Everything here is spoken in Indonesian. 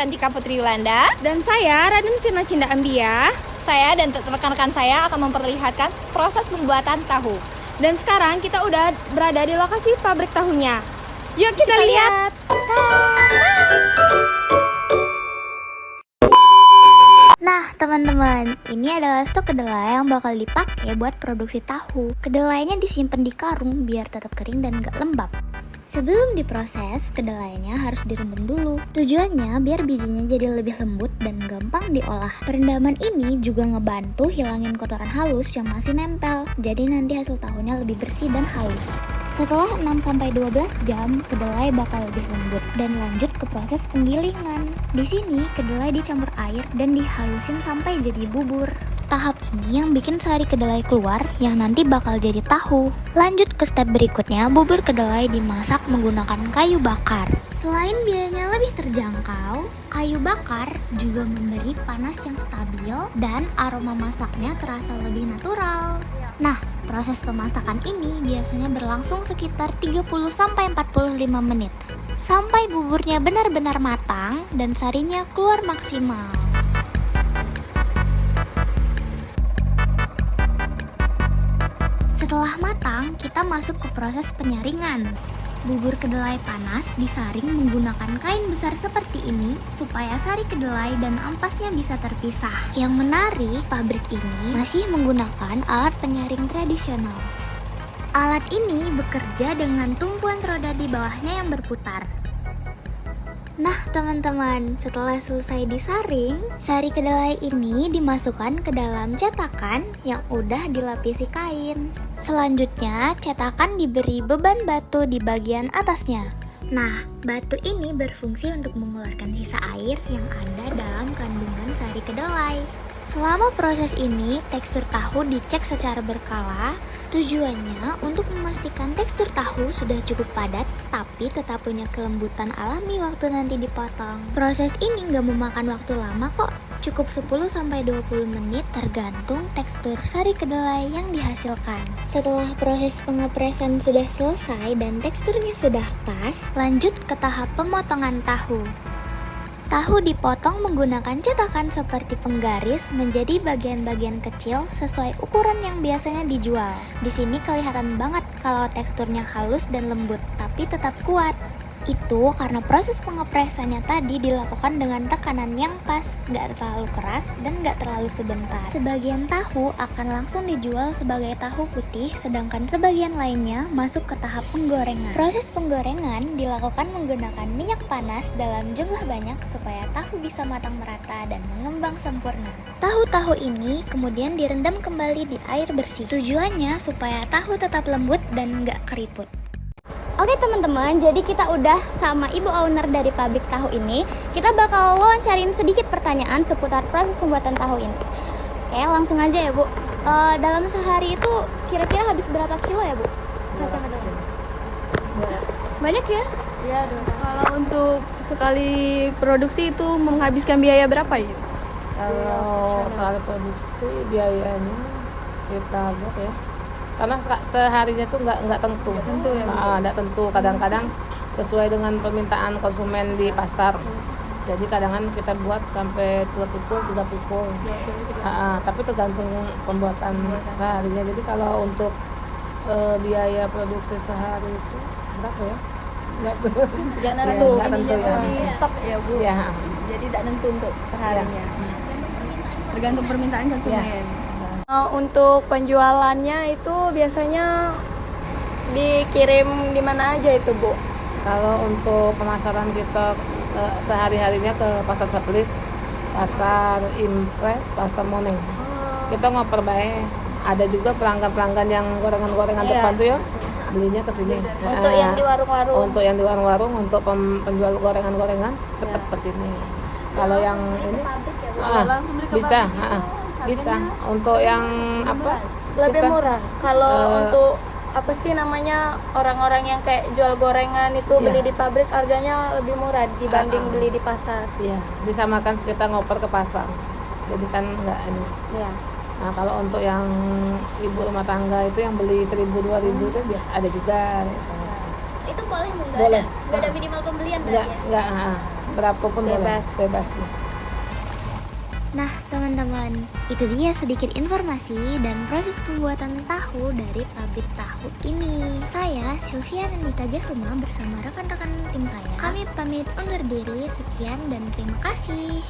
Cantika Putri Yulanda. Dan saya Raden Firna Cinda Ambia. Saya dan rekan-rekan saya akan memperlihatkan proses pembuatan tahu. Dan sekarang kita udah berada di lokasi pabrik tahunya. Yuk kita lihat. Nah teman-teman, ini adalah stok kedelai yang bakal dipakai buat produksi tahu. Kedelainya disimpan di karung biar tetap kering dan gak lembab. Sebelum diproses, kedelainya harus direndam dulu. Tujuannya biar bijinya jadi lebih lembut dan gampang diolah. Perendaman ini juga ngebantu hilangin kotoran halus yang masih nempel. Jadi nanti hasil tahunya lebih bersih dan halus. Setelah 6-12 jam, kedelai bakal lebih lembut dan lanjut ke proses penggilingan. Di sini, kedelai dicampur air dan dihalusin sampai jadi bubur. Tahap ini yang bikin sari kedelai keluar yang nanti bakal jadi tahu. Lanjut ke step berikutnya, bubur kedelai dimasak menggunakan kayu bakar. Selain biayanya lebih terjangkau, kayu bakar juga memberi panas yang stabil dan aroma masaknya terasa lebih natural. Nah, proses pemasakan ini biasanya berlangsung sekitar 30-45 menit sampai buburnya benar-benar matang dan sarinya keluar maksimal. Setelah matang, kita masuk ke proses penyaringan. Bubur kedelai panas disaring menggunakan kain besar seperti ini supaya sari kedelai dan ampasnya bisa terpisah. Yang menarik, pabrik ini masih menggunakan alat penyaring tradisional. Alat ini bekerja dengan tumpuan roda di bawahnya yang berputar. Nah teman-teman, setelah selesai disaring, sari kedelai ini dimasukkan ke dalam cetakan yang udah dilapisi kain. Selanjutnya, cetakan diberi beban batu di bagian atasnya. Nah, batu ini berfungsi untuk mengeluarkan sisa air yang ada dalam kandungan sari kedelai. Selama proses ini, tekstur tahu dicek secara berkala. Tujuannya untuk memastikan tekstur tahu sudah cukup padat, tapi tetap punya kelembutan alami waktu nanti dipotong. Proses ini nggak memakan waktu lama kok, cukup 10-20 menit tergantung tekstur sari kedelai yang dihasilkan. Setelah proses pengepresan sudah selesai dan teksturnya sudah pas, lanjut ke tahap pemotongan tahu. Tahu dipotong menggunakan cetakan seperti penggaris menjadi bagian-bagian kecil sesuai ukuran yang biasanya dijual. Di sini kelihatan banget kalau teksturnya halus dan lembut, tapi tetap kuat. Itu karena proses pengepresannya tadi dilakukan dengan tekanan yang pas, nggak terlalu keras dan nggak terlalu sebentar. Sebagian tahu akan langsung dijual sebagai tahu putih, sedangkan sebagian lainnya masuk ke tahap penggorengan. Proses penggorengan dilakukan menggunakan minyak panas dalam jumlah banyak supaya tahu bisa matang merata dan mengembang sempurna. Tahu-tahu ini kemudian direndam kembali di air bersih. Tujuannya supaya tahu tetap lembut dan nggak keriput. Oke teman-teman, jadi kita udah sama ibu owner dari pabrik tahu ini. Kita bakal wawancarin sedikit pertanyaan seputar proses pembuatan tahu ini. Oke, langsung aja ya Bu. Dalam sehari itu kira-kira habis berapa kilo ya Bu? Kacamata. Banyak ya? Iya dong. Kalau untuk sekali produksi itu menghabiskan biaya berapa ya? Kalau sekali produksi biayanya sekitar berapa ya? Karena seharinya tuh nggak tentu, nggak tentu. Kadang-kadang sesuai dengan permintaan konsumen di pasar. Jadi kadang-kadang kita buat sampai 2 pikul, 3 pikul. Tapi tergantung pembuatan seharinya. Jadi kalau untuk biaya produksi sehari itu berapa ya? Nggak tentu ya. Di stok ya Bu. Ya. Jadi tidak tentu untuk perharinya. Tergantung permintaan konsumen. Ya. Untuk penjualannya itu biasanya dikirim di mana aja itu Bu? Kalau untuk pemasaran kita sehari-harinya ke pasar satelit, pasar impres, pasar moneng. Kita ngoper baik. Ada juga pelanggan-pelanggan yang gorengan-gorengan depan tuh ya, belinya ke sini. Untuk yang di warung-warung. Untuk yang di warung-warung, untuk penjual gorengan-gorengan tetap ke sini. Kalau yang ini bisa. Bisa untuk yang apa lebih bisa, murah kalau untuk apa sih namanya orang-orang yang kayak jual gorengan itu beli di pabrik harganya lebih murah dibanding beli di pasar. Iya, bisa makan kita ngoper ke pasar, jadi kan nggak ini. Iya. Nah kalau untuk yang ibu rumah tangga itu yang beli 1.000-2.000 itu biasa ada juga gitu. Itu boleh nggak Boleh. ada minimal pembelian berarti ya? Nggak berapapun Bebas. boleh, bebas nih. Nah, teman-teman, itu dia sedikit informasi dan proses pembuatan tahu dari pabrik tahu ini. Saya, Sylvia Nandita Jasuma bersama rekan-rekan tim saya. Kami pamit undur diri, sekian dan terima kasih.